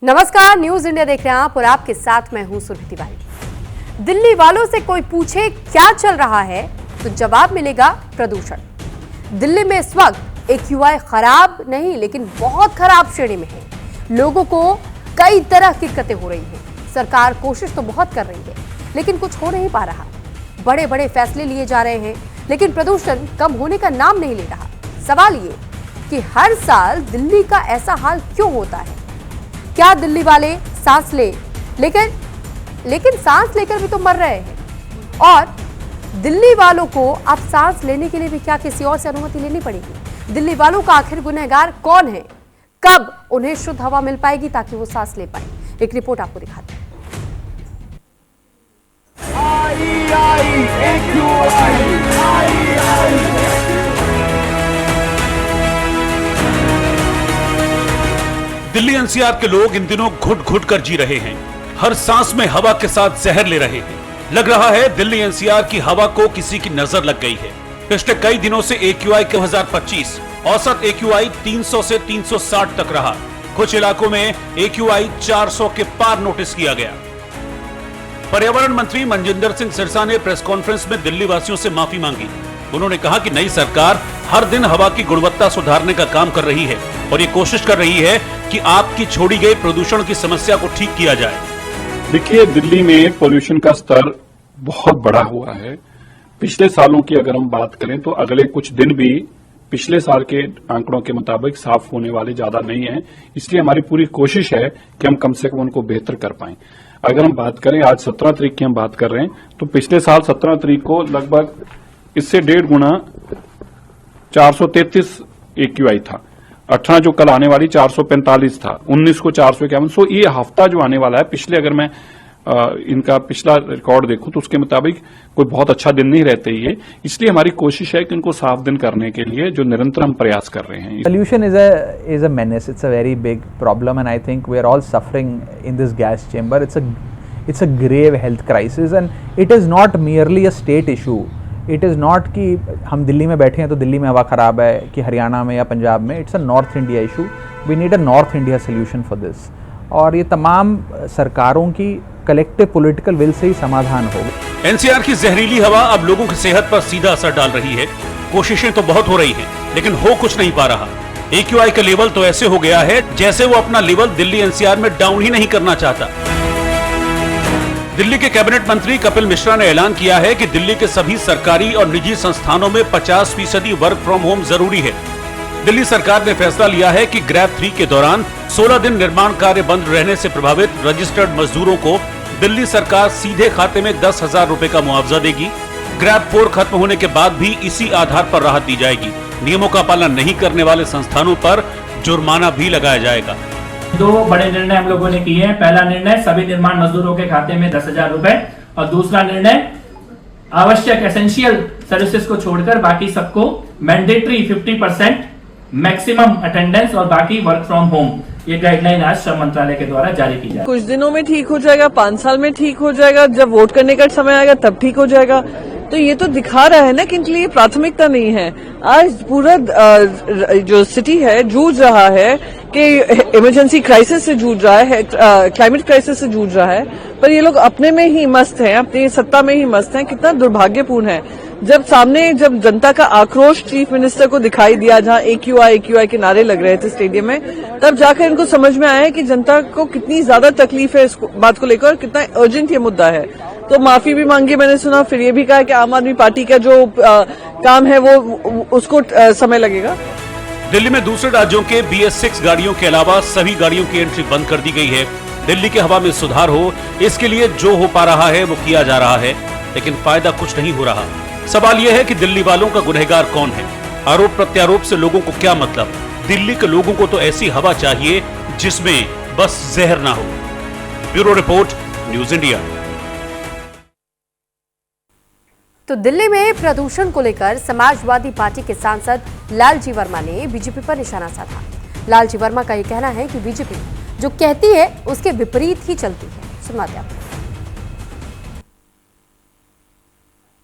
नमस्कार, news India देख रहे हैं आप और आपके साथ मैं हूं सुरभि तिवारी। दिल्ली वालों से कोई पूछे क्या चल रहा है तो जवाब मिलेगा प्रदूषण। दिल्ली में इस वक्त AQI खराब नहीं लेकिन बहुत खराब श्रेणी में है। लोगों को कई तरह की दिक्कतें हो रही हैं। सरकार कोशिश तो बहुत कर रही है लेकिन कुछ हो नहीं पा रहा। बड़े बड़े फैसले लिए जा रहे हैं लेकिन प्रदूषण कम होने का नाम नहीं ले रहा। सवाल ये कि हर साल दिल्ली का ऐसा हाल क्यों होता है? क्या दिल्ली वाले सांस लेकिन सांस लेकर भी तो मर रहे हैं। और दिल्ली वालों को अब सांस लेने के लिए भी क्या किसी और से अनुमति लेनी पड़ेगी? दिल्ली वालों का आखिर गुनहगार कौन है? कब उन्हें शुद्ध हवा मिल पाएगी ताकि वो सांस ले पाए? एक रिपोर्ट आपको दिखाते हैं। दिल्ली NCR के लोग इन दिनों घुट घुट कर जी रहे हैं। हर सांस में हवा के साथ जहर ले रहे हैं। लग रहा है दिल्ली NCR की हवा को किसी की नजर लग गई है। पिछले कई दिनों से AQI 2025 औसत AQI 300 से 360 तक रहा। कुछ इलाकों में AQI 400 के पार नोटिस किया गया। पर्यावरण मंत्री मनजिंदर सिंह सिरसा ने प्रेस कॉन्फ्रेंस में दिल्ली वासियों से माफी मांगी। उन्होंने कहा कि नई सरकार हर दिन हवा की गुणवत्ता सुधारने का काम कर रही है और ये कोशिश कर रही है कि आपकी छोड़ी गई प्रदूषण की समस्या को ठीक किया जाए। देखिए, दिल्ली में पोल्यूशन का स्तर बहुत बड़ा हुआ है। पिछले सालों की अगर हम बात करें तो अगले कुछ दिन भी पिछले साल के आंकड़ों के मुताबिक साफ होने वाले ज्यादा नहीं है। इसलिए हमारी पूरी कोशिश है कि हम कम से कम उनको बेहतर कर पाएं। अगर हम बात करें, आज 17 तारीख की हम बात कर रहे हैं, तो पिछले साल 17 तारीख को लगभग इससे 1.5 गुना 433 AQI था। 18 जो कल आने वाली 445 था, 19 को 451। सो ये हफ्ता जो आने वाला है, पिछले अगर मैं इनका पिछला रिकॉर्ड देखूं तो उसके मुताबिक कोई बहुत अच्छा दिन नहीं रहते ये। इसलिए हमारी कोशिश है कि इनको साफ दिन करने के लिए जो निरंतर हम प्रयास कर रहे हैं। Pollution is a menace. It's a very big problem, and I think we are all suffering in this gas chamber. It's a grave health crisis, and it is not merely a state issue. It is not कि हम दिल्ली में बैठे हैं तो दिल्ली में हवा खराब है कि हरियाणा में या पंजाब में. It's a North India issue. We need a North India solution for this. और ये तमाम सरकारों की कलेक्टिव पॉलिटिकल विल से ही समाधान होगा। NCR की जहरीली हवा अब लोगों की सेहत पर सीधा असर डाल रही है। कोशिशें तो बहुत हो रही हैं, लेकिन हो कुछ नहीं पा रहा। AQI का लेवल तो ऐसे हो गया है जैसे वो अपना लेवल दिल्ली NCR में डाउन ही नहीं करना चाहता। दिल्ली के कैबिनेट मंत्री कपिल मिश्रा ने ऐलान किया है कि दिल्ली के सभी सरकारी और निजी संस्थानों में 50% वर्क फ्रॉम होम जरूरी है। दिल्ली सरकार ने फैसला लिया है कि ग्रैब 3 के दौरान 16 दिन निर्माण कार्य बंद रहने से प्रभावित रजिस्टर्ड मजदूरों को दिल्ली सरकार सीधे खाते में 10,000 रुपए का मुआवजा देगी। ग्रैब 4 खत्म होने के बाद भी इसी आधार पर राहत दी जाएगी। नियमों का पालन नहीं करने वाले संस्थानों पर जुर्माना भी लगाया जाएगा। 2 बड़े निर्णय हम लोगों ने किए हैं। पहला निर्णय, सभी निर्माण मजदूरों के खाते में 10,000 रुपए, और दूसरा निर्णय, आवश्यक एसेंशियल सर्विसेज को छोड़कर बाकी सबको मैंडेटरी 50% मैक्सिमम अटेंडेंस और बाकी वर्क फ्रॉम होम, ये गाइडलाइन आज श्रम मंत्रालय के द्वारा जारी की जाए। कुछ दिनों में ठीक हो जाएगा, 5 साल में ठीक हो जाएगा, जब वोट करने का समय आएगा तब ठीक हो जाएगा। तो ये तो दिखा रहा है ना कि इनके लिए प्राथमिकता नहीं है। आज पूरा जो सिटी है जूझ रहा है कि इमरजेंसी क्राइसिस से जूझ रहा है, क्लाइमेट क्राइसिस से जूझ रहा है, पर ये लोग अपने में ही मस्त हैं, अपनी सत्ता में ही मस्त हैं। कितना दुर्भाग्यपूर्ण है। जब जनता का आक्रोश चीफ मिनिस्टर को दिखाई दिया, जहां AQI के नारे लग रहे थे स्टेडियम में, तब जाकर इनको समझ में आया कि जनता को कितनी ज्यादा तकलीफ है इस बात को लेकर, कितना अर्जेंट ये मुद्दा है। तो माफी भी मांगी मैंने सुना, फिर ये भी कहा कि आम आदमी पार्टी का जो काम है वो उसको समय लगेगा। दिल्ली में दूसरे राज्यों के BS6 गाड़ियों के अलावा सभी गाड़ियों की एंट्री बंद कर दी गई है। दिल्ली की हवा में सुधार हो, इसके लिए जो हो पा रहा है वो किया जा रहा है, लेकिन फायदा कुछ नहीं हो रहा। सवाल यह है कि दिल्ली वालों का गुनहगार कौन है? आरोप प्रत्यारोप से लोगों को क्या मतलब? दिल्ली के लोगों को तो ऐसी हवा चाहिए जिसमें बस जहर ना हो। Bureau report, news India. तो दिल्ली में प्रदूषण को लेकर समाजवादी पार्टी के सांसद लालजी वर्मा ने बीजेपी पर निशाना साधा। लालजी वर्मा का यह कहना है कि बीजेपी जो कहती है उसके विपरीत ही चलती है। सुनाते हैं।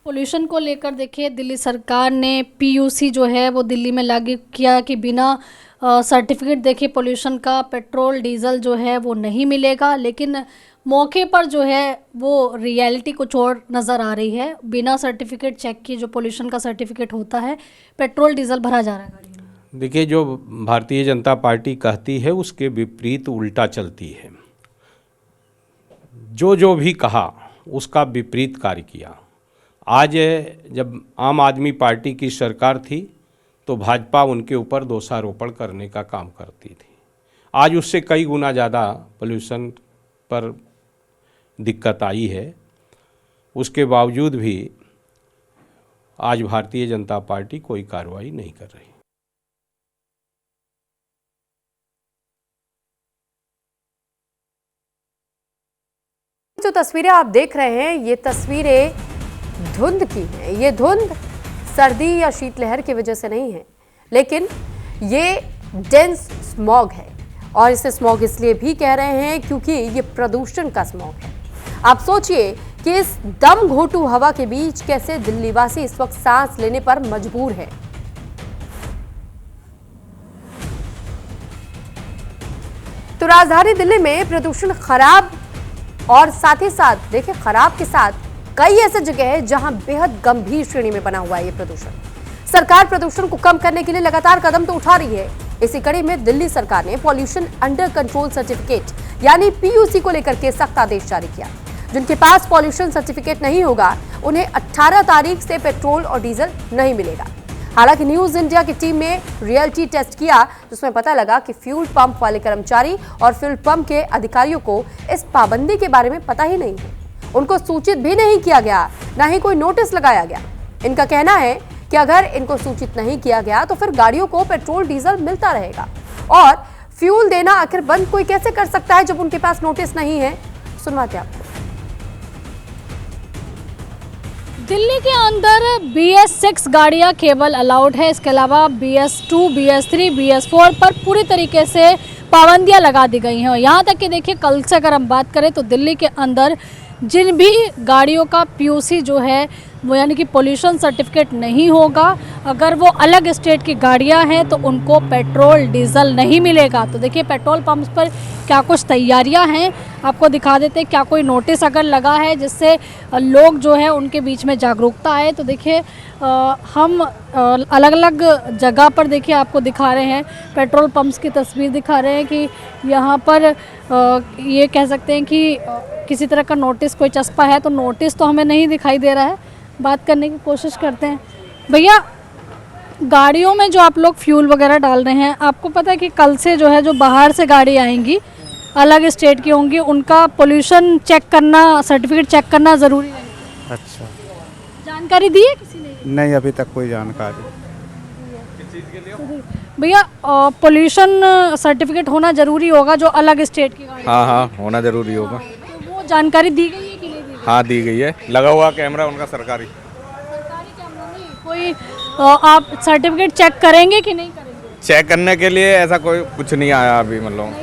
पोल्यूशन को लेकर देखिए, दिल्ली सरकार ने PUC जो है वो दिल्ली में लागू किया कि बिना सर्टिफिकेट देखिए पोल्यूशन का, पेट्रोल डीजल जो है वो नहीं मिलेगा, लेकिन मौके पर जो है वो रियलिटी कुछ और नज़र आ रही है। बिना सर्टिफिकेट चेक किए जो पोल्यूशन का सर्टिफिकेट होता है, पेट्रोल डीजल भरा जा रहा है गाड़ी में। देखिए, जो भारतीय जनता पार्टी कहती है उसके विपरीत उल्टा चलती है। जो भी कहा उसका विपरीत कार्य किया। आज जब आम आदमी पार्टी की सरकार थी तो भाजपा उनके ऊपर दोषारोपण करने का काम करती थी। आज उससे कई गुना ज़्यादा पोल्यूशन पर दिक्कत आई है। उसके बावजूद भी आज भारतीय जनता पार्टी कोई कार्रवाई नहीं कर रही। जो तस्वीरें आप देख रहे हैं ये तस्वीरें धुंध की हैं। ये धुंध सर्दी या शीतलहर की वजह से नहीं है, लेकिन ये डेंस स्मॉग है। और इसे स्मॉग इसलिए भी कह रहे हैं क्योंकि ये प्रदूषण का स्मॉग है। आप सोचिए कि इस दम घोंटू हवा के बीच कैसे दिल्ली वासी इस वक्त सांस लेने पर मजबूर है। तो राजधानी दिल्ली में प्रदूषण खराब, और साथ ही साथ देखिए खराब के साथ कई ऐसे जगह है जहां बेहद गंभीर श्रेणी में बना हुआ है ये प्रदूषण। सरकार प्रदूषण को कम करने के लिए लगातार कदम तो उठा रही है। इसी कड़ी में दिल्ली सरकार ने पॉल्यूशन अंडर कंट्रोल सर्टिफिकेट यानी पीयूसी को लेकर के सख्त आदेश जारी किया। जिनके पास पॉल्यूशन सर्टिफिकेट नहीं होगा उन्हें 18 तारीख से पेट्रोल और डीजल नहीं मिलेगा। हालांकि न्यूज इंडिया की टीम ने रियलिटी टेस्ट किया, जिसमें पता लगा कि फ्यूल पंप वाले कर्मचारी और फ्यूल पंप के अधिकारियों को इस पाबंदी के बारे में पता ही नहीं है। उनको सूचित भी नहीं किया गया, ना ही कोई नोटिस लगाया गया। इनका कहना है कि अगर इनको सूचित नहीं किया गया तो फिर गाड़ियों को पेट्रोल डीजल मिलता रहेगा। और फ्यूल देना आखिर बंद कोई कैसे कर सकता है जब उनके पास नोटिस नहीं है? सुनवाते आपको। दिल्ली के अंदर BS6 गाड़ियां केवल अलाउड है। इसके अलावा BS2, BS3, BS4 पर पूरी तरीके से पाबंदियां लगा दी गई हैं। यहाँ तक कि देखिए कल से अगर हम बात करें तो दिल्ली के अंदर जिन भी गाड़ियों का PUC जो है वो यानी कि पोल्यूशन सर्टिफिकेट नहीं होगा, अगर वो अलग स्टेट की गाड़ियां हैं तो उनको पेट्रोल डीजल नहीं मिलेगा। तो देखिए पेट्रोल पंप्स पर क्या कुछ तैयारियां हैं, आपको दिखा देते हैं। क्या कोई नोटिस अगर लगा है जिससे लोग जो है उनके बीच में जागरूकता आए। तो देखिए हम अलग अलग जगह पर देखिए आपको दिखा रहे हैं, पेट्रोल पंप्स की तस्वीर दिखा रहे हैं कि यहाँ पर ये कह सकते हैं कि किसी तरह का नोटिस कोई चस्पा है। तो नोटिस तो हमें नहीं दिखाई दे रहा है। बात करने की कोशिश करते हैं। भैया, गाड़ियों में जो आप लोग फ्यूल वगैरह डाल रहे हैं, आपको पता है कि कल से जो है जो बाहर से गाड़ी आएंगी अलग स्टेट की होंगी, उनका पोल्यूशन चेक करना, सर्टिफिकेट चेक करना ज़रूरी है। अच्छा, जानकारी दी है किसी ने? नहीं, अभी तक कोई जानकारी। भैया पोल्यूशन सर्टिफिकेट होना ज़रूरी होगा जो अलग स्टेट की गाड़ी। हाँ, होना ज़रूरी होगा। तो वो जानकारी दी गई है कि नहीं दी गई? हाँ, दी गई है। लगा हुआ कैमरा उनका सरकारी कैमरा नहीं। कोई आप सर्टिफिकेट चेक करेंगे कि नहीं करेंगे? चेक करने के लिए ऐसा कोई कुछ नहीं आया अभी, मतलब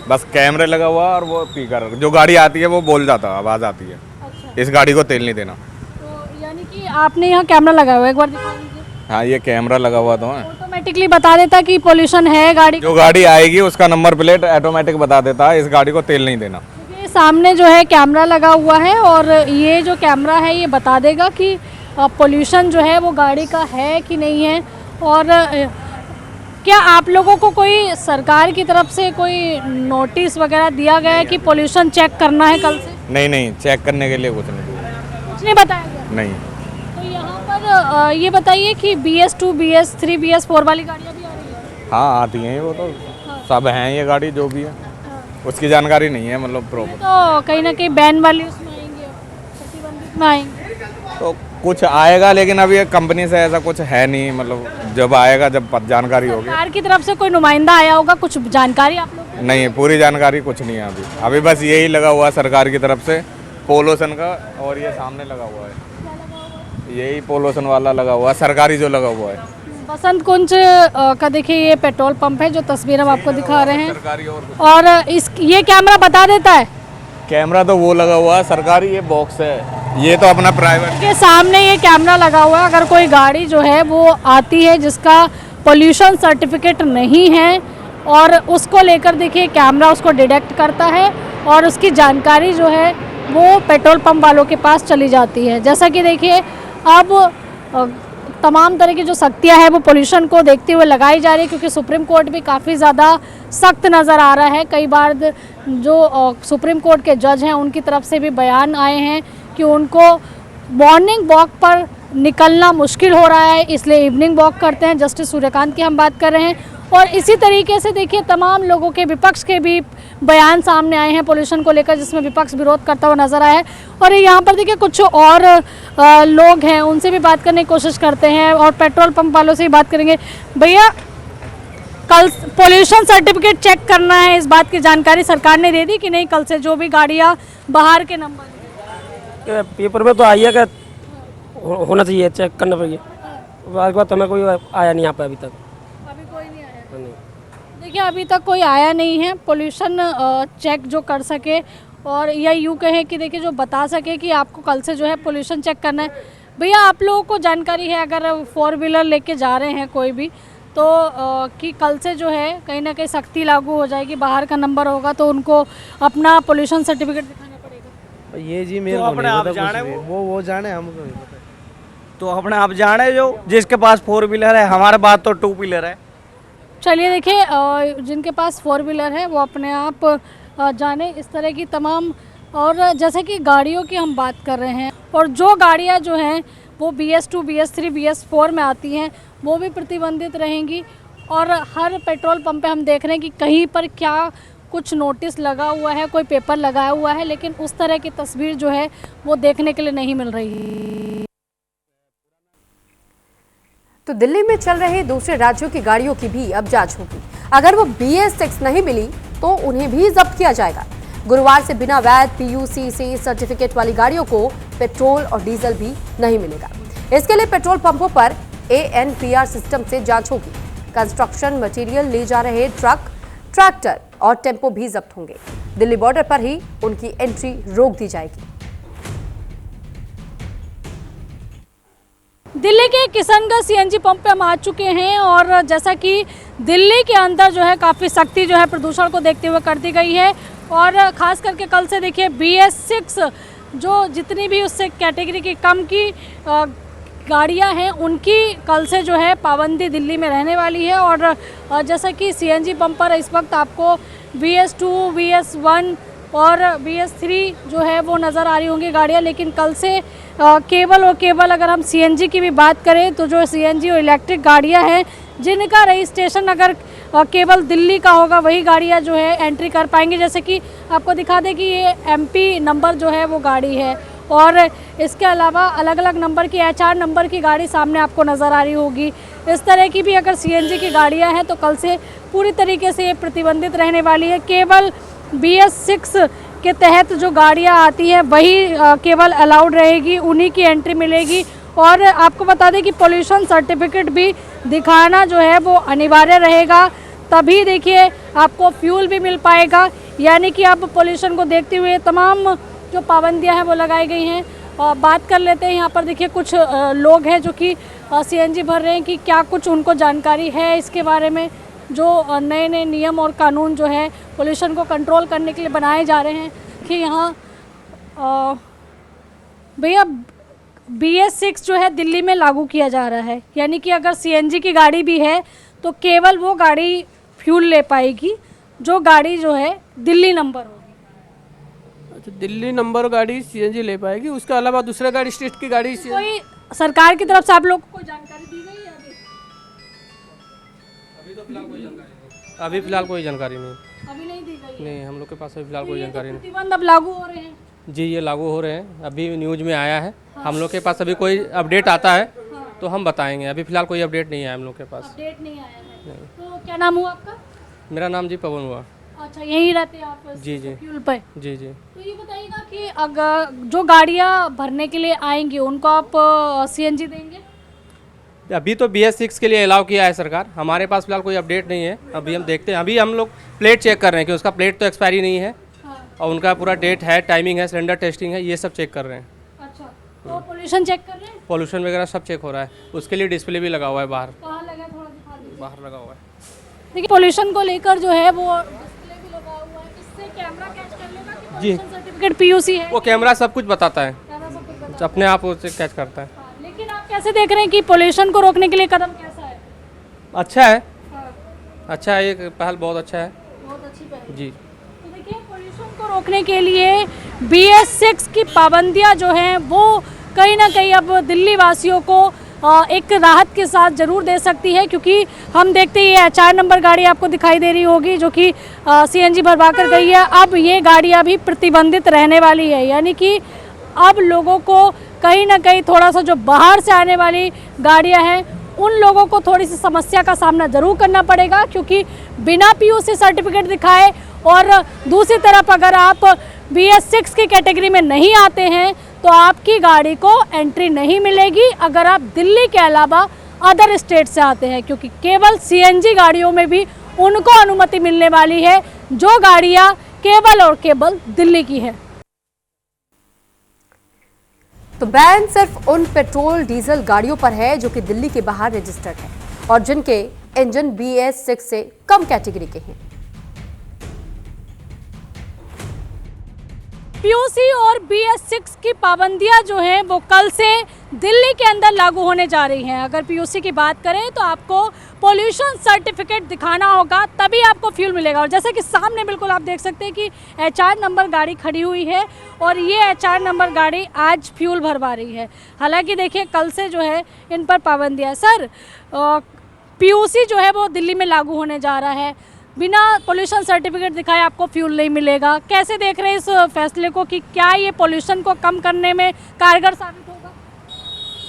बस कैमरे लगा हुआ और वो स्पीकर, जो गाड़ी आती है वो बोल जाता है, आवाज़ आती है। अच्छा। इस गाड़ी को तेल नहीं देना। तो यानी कि आपने यहाँ कैमरा लगाया हुआ है, एक बार दिखा दीजिए। हाँ, ये कैमरा लगा हुआ तो है, ऑटोमेटिकली बता देता कि पोल्यूशन है गाड़ी। जो गाड़ी आएगी उसका नंबर प्लेट ऑटोमेटिक बता देता है, इस गाड़ी को तेल नहीं देना। ये सामने जो है कैमरा लगा हुआ है और ये जो कैमरा है ये बता देगा कि पोल्यूशन जो है वो गाड़ी का है कि नहीं है। और क्या आप लोगों को कोई सरकार की तरफ से कोई नोटिस वगैरह दिया गया है कि पोल्यूशन चेक करना है कल से? नहीं, चेक करने के लिए कुछ नहीं। कुछ नहीं बताया गया? नहीं। तो यहाँ पर ये बताइए कि BS2, BS3, BS4 वाली गाड़ियाँ भी आ रही है? हाँ, आती हैं, वो तो सब हैं ये गाड़ी जो भी है, उसकी जानकारी नहीं है मतलब प्रॉपर। तो कहीं ना कहीं बैन वाली उसमें आएंगे, प्रतिबंधित में आएंगे तो कुछ आएगा, लेकिन अभी कंपनी से ऐसा कुछ है नहीं, मतलब जब आएगा जब जानकारी होगी। सरकार की तरफ से कोई नुमाइंदा आया होगा, कुछ जानकारी आप लोग? नहीं, पूरी जानकारी कुछ नहीं है अभी बस यही लगा हुआ है सरकार की तरफ से पोल्यूशन का, और ये सामने लगा हुआ है, यही पोल्यूशन वाला लगा हुआ है, सरकारी जो लगा हुआ है। बसंत कुंज का देखिए ये पेट्रोल पंप है, जो तस्वीर हम आपको दिखा रहे हैं। सरकारी और ये कैमरा बता देता है? कैमरा तो वो लगा हुआ है सरकारी, ये बॉक्स है, ये तो अपना प्राइवेट के सामने ये कैमरा लगा हुआ है। अगर कोई गाड़ी जो है वो आती है जिसका पोल्यूशन सर्टिफिकेट नहीं है और उसको लेकर देखिए कैमरा उसको डिटेक्ट करता है और उसकी जानकारी जो है वो पेट्रोल पंप वालों के पास चली जाती है। जैसा कि देखिए अब तमाम तरह की जो सख्तियां हैं वो पोल्यूशन को देखते हुए लगाई जा रही है, क्योंकि सुप्रीम कोर्ट भी काफ़ी ज़्यादा सख्त नज़र आ रहा है। कई बार जो सुप्रीम कोर्ट के जज हैं उनकी तरफ से भी बयान आए हैं कि उनको मॉर्निंग वॉक पर निकलना मुश्किल हो रहा है, इसलिए इवनिंग वॉक करते हैं। जस्टिस सूर्यकांत की हम बात कर रहे हैं। और इसी तरीके से देखिए तमाम लोगों के, विपक्ष के भी बयान सामने आए हैं पोल्यूशन को लेकर, जिसमें विपक्ष विरोध करता हुआ नजर आया है। और यहाँ पर देखिए कुछ और लोग हैं, उनसे भी बात करने की कोशिश करते हैं और पेट्रोल पंप वालों से भी बात करेंगे। भैया, कल पोल्यूशन सर्टिफिकेट चेक करना है, इस बात की जानकारी सरकार ने दे दी कि नहीं? कल से जो भी गाड़ियाँ बाहर के नंबर पेपर में तो आई है कि होना चाहिए, चेक करना पड़ेगा। बात हमें कोई आया नहीं यहाँ पे अभी तक। अभी कोई नहीं आया? नहीं। देखिए अभी तक कोई आया नहीं है पोल्यूशन चेक जो कर सके, और या यूँ कहें कि देखिए जो बता सके कि आपको कल से जो है पोल्यूशन चेक करना है। भैया, आप लोगों को जानकारी है अगर 4 व्हीलर लेके जा रहे हैं कोई भी, तो कि कल से जो है कहीं ना कहीं सख्ती लागू हो जाएगी, बाहर का नंबर होगा तो उनको अपना पोल्यूशन सर्टिफिकेट दिखाना पड़ेगा? ये जी मेरे को नहीं पता, वो जाने, हमको नहीं पता। तो अपने आप जाने, जो जिसके पास 4 व्हीलर है, हमारे पास तो 2 व्हीलर है। चलिए देखिए, जिनके पास 4 व्हीलर है वो अपने आप जाने। इस तरह की तमाम, और जैसे कि गाड़ियों की हम बात कर रहे हैं, और जो गाड़ियां जो हैं वो BS2, BS3, BS4 में आती हैं वो भी प्रतिबंधित रहेंगी। और हर पेट्रोल पंप पे हम देख रहे हैं कि कहीं पर क्या कुछ नोटिस लगा हुआ है, कोई पेपर लगाया हुआ है, लेकिन उस तरह की तस्वीर जो है वो देखने के लिए नहीं मिल रही। तो दिल्ली में चल रहे दूसरे राज्यों की गाड़ियों की भी अब जांच होगी। अगर वो BS6 नहीं मिली तो उन्हें भी जब्त किया जाएगा। गुरुवार से बिना वैध PUCC सर्टिफिकेट वाली गाड़ियों को पेट्रोल और डीजल भी नहीं मिलेगा। इसके लिए पेट्रोल पंपों पर ANPR सिस्टम से जांच होगी। कंस्ट्रक्शन मटेरियल ले जा रहे ट्रक, ट्रैक्टर और टेम्पो भी जब्त होंगे। दिल्ली बॉर्डर पर ही उनकी एंट्री रोक दी जाएगी। दिल्ली के किशनगंज CNG पंप पे हम आ चुके हैं, और जैसा कि दिल्ली के अंदर जो है काफ़ी सख्ती जो है प्रदूषण को देखते हुए कर दी गई है। और ख़ास करके कल से देखिए BS6 जो जितनी भी उससे कैटेगरी की कम की गाड़ियां हैं उनकी कल से जो है पाबंदी दिल्ली में रहने वाली है। और जैसा कि CNG पंप पर इस वक्त आपको BS2, BS1 और BS3 जो है वो नज़र आ रही होंगी गाड़ियाँ, लेकिन कल से केवल और केवल अगर हम CNG की भी बात करें तो जो CNG और इलेक्ट्रिक गाड़ियाँ हैं जिनका रजिस्ट्रेशन अगर केवल दिल्ली का होगा वही गाड़ियाँ जो है एंट्री कर पाएंगी। जैसे कि आपको दिखा दें कि ये MP नंबर जो है वो गाड़ी है, और इसके अलावा अलग अलग नंबर की HR नंबर की गाड़ी सामने आपको नज़र आ रही होगी। इस तरह की भी अगर CNG की गाड़ियाँ हैं तो कल से पूरी तरीके से ये प्रतिबंधित रहने वाली है। केवल BS6 के तहत जो गाड़ियाँ आती हैं वही केवल अलाउड रहेगी, उन्हीं की एंट्री मिलेगी। और आपको बता दें कि पोल्यूशन सर्टिफिकेट भी दिखाना जो है वो अनिवार्य रहेगा, तभी देखिए आपको फ्यूल भी मिल पाएगा। यानी कि अब पोल्यूशन को देखते हुए तमाम जो पाबंदियां हैं वो लगाई गई हैं। बात कर लेते हैं, यहाँ पर देखिए कुछ लोग हैं जो कि CNG भर रहे हैं कि क्या कुछ उनको जानकारी है इसके बारे में, जो नए नए नियम और कानून जो है पोल्यूशन को कंट्रोल करने के लिए बनाए जा रहे हैं। कि यहाँ भैया BS6 जो है दिल्ली में लागू किया जा रहा है, यानी कि अगर CNG की गाड़ी भी है तो केवल वो गाड़ी फ्यूल ले पाएगी जो गाड़ी जो है दिल्ली नंबर होगी। अच्छा, दिल्ली नंबर गाड़ी CNG ले पाएगी, उसके अलावा दूसरा गाड़ी स्टेट की गाड़ी कोई सरकार की तरफ से आप लोग को कोई जानकारी दी गई है? अभी फिलहाल कोई जानकारी नहीं। अभी नहीं दी गई? नहीं, हम लोग के पास अभी फिलहाल कोई जानकारी नहीं। प्रतिबंध अब लागू हो रहे हैं? जी, ये लागू हो रहे हैं, अभी न्यूज़ में आया है। हम लोग के पास अभी कोई अपडेट आता है तो हम बताएंगे। अभी फिलहाल कोई अपडेट नहीं है हम लोग के पास। अपडेट नहीं आया है? तो क्या नाम हुआ आपका? मेरा नाम जी पवन हुआ। अच्छा, यहीं रहते हैं आप? जी जी फ्यूल पे? जी जी। तो ये बताइएगा कि अगर जो गाड़ियाँ भरने के लिए आएंगी उनको आप CNG देंगे? अभी तो BS6 के लिए अलाउ किया है सरकार, हमारे पास फिलहाल कोई अपडेट नहीं है। अभी हम देखते हैं, अभी हम लोग प्लेट चेक कर रहे हैं कि उसका प्लेट तो एक्सपायरी नहीं है। हाँ। और उनका पूरा डेट है, टाइमिंग है, सिलेंडर टेस्टिंग है, ये सब चेक कर रहे हैं। अच्छा, तो पोल्यूशन चेक कर रहे हैं? पोल्यूशन वगैरह सब चेक हो रहा है, उसके लिए डिस्प्ले भी लगा हुआ है बाहर। कहाँ लगा, थोड़ा दिखा दीजिए। बाहर लगा हुआ है। देखिए पोल्यूशन को लेकर जो है वो डिस्प्ले भी लगा हुआ है, इससे कैमरा कैच कर लेगा कि जी। पोल्यूशन सर्टिफिकेट पीयूसी है। वो कैमरा सब कुछ बताता है, कैमरा सब कुछ बताता अपने आप उसे कैच करता है। है। हाँ, लेकिन आप कैसे देख रहे हैं कि पोल्यूशन को रोकने के लिए कदम कैसा है? अच्छा है, हाँ, अच्छा है, ये पहल बहुत अच्छा है बहुत अच्छी पहल। जी। तो देखिए पोल्यूशन को रोकने के लिए BS6 की पाबंदियां जो हैं वो कहीं ना कहीं अब दिल्ली वासियों को एक राहत के साथ ज़रूर दे सकती है, क्योंकि हम देखते ही है 4 नंबर गाड़ी आपको दिखाई दे रही होगी जो कि CNG भरवा कर गई है। अब ये गाड़ियाँ भी प्रतिबंधित रहने वाली है, यानी कि अब लोगों को कहीं ना कहीं थोड़ा सा जो बाहर से आने वाली गाड़ियाँ हैं उन लोगों को थोड़ी सी समस्या का सामना ज़रूर करना पड़ेगा, क्योंकि बिना PUC सर्टिफिकेट दिखाए और दूसरी तरफ अगर आप BS6 की कैटेगरी में नहीं आते हैं तो आपकी गाड़ी को एंट्री नहीं मिलेगी अगर आप दिल्ली के अलावा अदर स्टेट से आते हैं, क्योंकि केवल CNG गाड़ियों में भी उनको अनुमति मिलने वाली है जो गाड़ियां केवल और केवल दिल्ली की है। तो बैन सिर्फ उन पेट्रोल डीजल गाड़ियों पर है जो कि दिल्ली के बाहर रजिस्टर्ड है और जिनके इंजन BS6 से कम कैटेगरी के हैं। PUC और BS6 की पाबंदियां जो हैं वो कल से दिल्ली के अंदर लागू होने जा रही हैं। अगर PUC की बात करें तो आपको पोल्यूशन सर्टिफिकेट दिखाना होगा तभी आपको फ्यूल मिलेगा। और जैसे कि सामने बिल्कुल आप देख सकते हैं कि HR नंबर गाड़ी खड़ी हुई है और ये HR नंबर गाड़ी आज फ्यूल भरवा रही है। हालांकि देखिए कल से जो है इन पर पाबंदियाँ। सर PUC जो है वो दिल्ली में लागू होने जा रहा है, बिना पोल्यूशन सर्टिफिकेट दिखाए आपको फ्यूल नहीं मिलेगा। कैसे देख रहे हैं इस फैसले को कि क्या ये पोल्यूशन को कम करने में कारगर साबित होगा?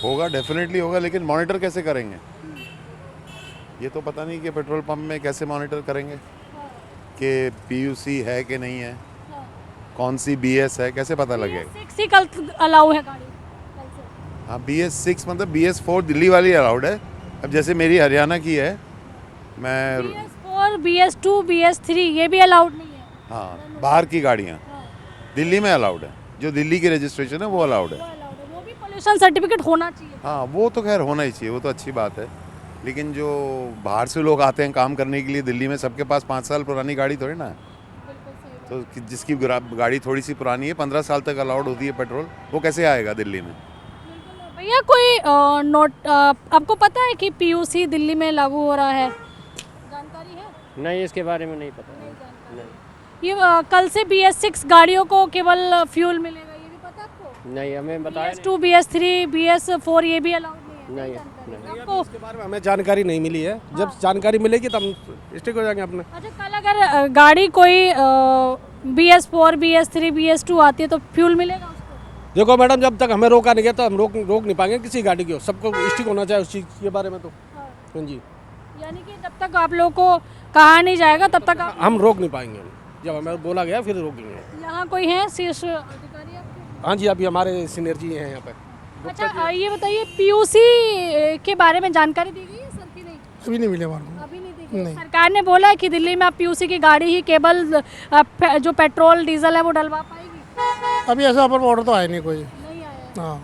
होगा, डेफिनेटली होगा, लेकिन मॉनिटर कैसे करेंगे ये तो पता नहीं कि पेट्रोल पंप में कैसे मॉनिटर करेंगे कि PUC है कि नहीं है, कौन सी BS है, कैसे पता लगेगा? BS6 ही कल अलाउ है गाड़ी कल से। हाँ, BS6 मतलब BS4 दिल्ली वाली अलाउड है। अब जैसे मेरी हरियाणा की है, मैं BS4, BS2, BS3 ये भी अलाउड नहीं है। हाँ, बाहर की गाड़ियाँ दिल्ली में अलाउड है, जो दिल्ली की रजिस्ट्रेशन है वो अलाउड है। वो भी पोल्यूशन सर्टिफिकेट होना चाहिए। हाँ, वो तो खैर होना ही चाहिए, वो तो अच्छी बात है। लेकिन जो बाहर से लोग आते हैं काम करने के लिए दिल्ली में, सबके पास 5 साल पुरानी गाड़ी थोड़ी ना है। तो जिसकी गाड़ी थोड़ी सी पुरानी है, 15 साल तक अलाउड होती है पेट्रोल, वो कैसे आएगा दिल्ली में? भैया कोई नोट आपको पता है कि PUC दिल्ली में लागू हो रहा है? जानकारी है? नहीं, इसके बारे में नहीं पता। ये कल से BS6 गाड़ियों को केवल फ्यूल मिलेगा, ये भी पता आपको? नहीं, हमें बताया BS2, BS3, BS4 ये भी अलाउड नहीं है। आपको इसके बारे में हमें जानकारी नहीं मिली है। जब जानकारी मिलेगी तब हम स्टिक हो जाएंगे अपने। अच्छा, कल अगर गाड़ी कोई BS4, BS3, BS2 आती है तो फ्यूल मिलेगा उसको? देखो मैडम, जब तक हमें रोका नहीं गया तो हम रोक नहीं पाएंगे किसी गाड़ी को। सबको स्टिक होना चाहिए उस चीज़ के बारे में। तो हाँ जी, यानी कि जब तक आप लोगों को कहा नहीं जाएगा तब तक हम रोक नहीं पाएंगे। जब हमें बोला गया फिर रोकेंगे। यहाँ कोई है शीर्ष अधिकारी आपके? हाँ जी, अभी हमारे सीनियर जी हैं यहाँ पे। अच्छा, ये बताइए PUC के बारे में जानकारी दी गई है सर की नहीं? अभी नहीं मिले हमारे को। अभी नहीं दी गई। सरकार ने बोला है कि दिल्ली में आप PUC की गाड़ी ही केवल जो पेट्रोल डीजल है वो डलवा पाएगी। अभी ऐसा ऊपर ऑर्डर तो आया नहीं कोई। नहीं आया। हाँ,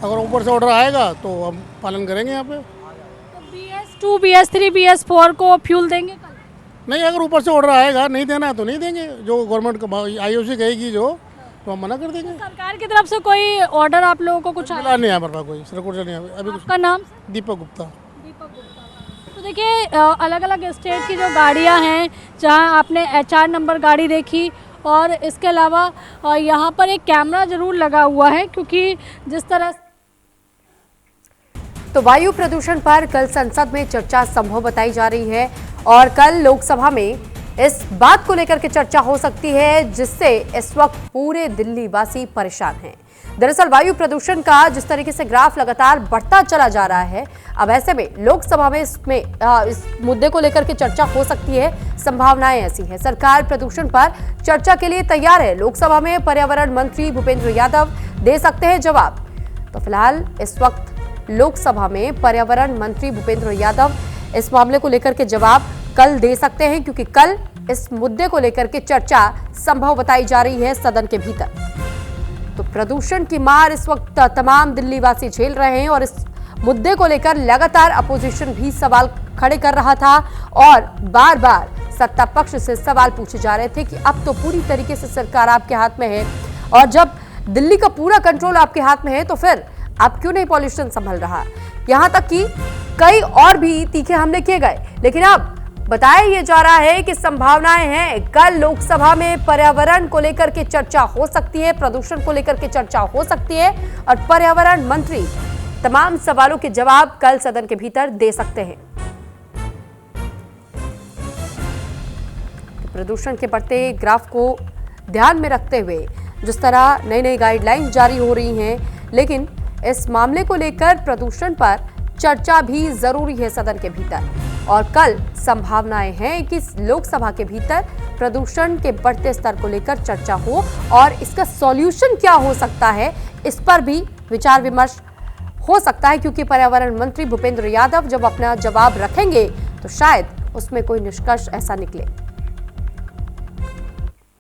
अगर ऊपर से ऑर्डर आएगा तो हम पालन करेंगे यहाँ पे। तो BS2, BS3, BS4 को फ्यूल देंगे कल? नहीं, अगर ऊपर से ऑर्डर आएगा, नहीं देना है तो नहीं देंगे। जो गवर्नमेंट IOC कहेगी जो, तो हम मना कर देंगे। सरकार की तरफ से कोई ऑर्डर आप लोगों को कुछ मिला नहीं है हमारे पास, कोई सर्कुलर नहीं है अभी। आपका नाम? दीपक गुप्ता। तो देखिए अलग अलग स्टेट की जो गाड़ियां हैं, जहां आपने HR नंबर गाड़ी देखी और इसके अलावा यहाँ पर एक कैमरा जरूर लगा हुआ है, क्योंकि जिस तरह तो वायु प्रदूषण पर कल संसद में चर्चा संभव बताई जा रही है और कल लोकसभा में इस बात को लेकर के चर्चा हो सकती है जिससे इस वक्त पूरे दिल्ली वासी परेशान हैं। दरअसल वायु प्रदूषण का जिस तरीके से ग्राफ लगातार बढ़ता चला जा रहा है, अब ऐसे में लोकसभा में इस मुद्दे को लेकर के चर्चा हो सकती है, संभावनाएं ऐसी हैं। सरकार प्रदूषण पर चर्चा के लिए तैयार है। लोकसभा में पर्यावरण मंत्री भूपेंद्र यादव दे सकते हैं जवाब। तो फिलहाल इस वक्त लोकसभा में पर्यावरण मंत्री भूपेंद्र यादव इस मामले को लेकर के जवाब कल दे सकते हैं, क्योंकि कल इस मुद्दे को लेकर के चर्चा संभव बताई जा रही है सदन के भीतर। तो प्रदूषण की मार इस वक्त तमाम दिल्ली वासी झेल रहे हैं और इस मुद्दे को लेकर लगातार अपोजिशन भी सवाल खड़े कर रहा था और बार बार सत्ता पक्ष से सवाल पूछे जा रहे थे कि अब तो पूरी तरीके से सरकार आपके हाथ में है और जब दिल्ली का पूरा कंट्रोल आपके हाथ में है तो फिर अब क्यों नहीं पॉल्यूशन संभल रहा। यहां तक कि कई और भी तीखे हमले किए गए, लेकिन अब बताया यह जा रहा है कि संभावनाएं हैं कल लोकसभा में पर्यावरण को लेकर के चर्चा हो सकती है, प्रदूषण को लेकर के चर्चा हो सकती है और पर्यावरण मंत्री तमाम सवालों के जवाब कल सदन के भीतर दे सकते हैं। प्रदूषण के बढ़ते ग्राफ को ध्यान में रखते हुए जिस तरह नई नई गाइडलाइंस जारी हो रही हैं, लेकिन इस मामले को लेकर प्रदूषण पर चर्चा भी जरूरी है सदन के भीतर और कल संभावनाएं हैं कि लोकसभा के भीतर प्रदूषण के बढ़ते स्तर को लेकर चर्चा हो और इसका सॉल्यूशन क्या हो सकता है इस पर भी विचार विमर्श हो सकता है, क्योंकि पर्यावरण मंत्री भूपेंद्र यादव जब अपना जवाब रखेंगे तो शायद उसमें कोई निष्कर्ष ऐसा निकले।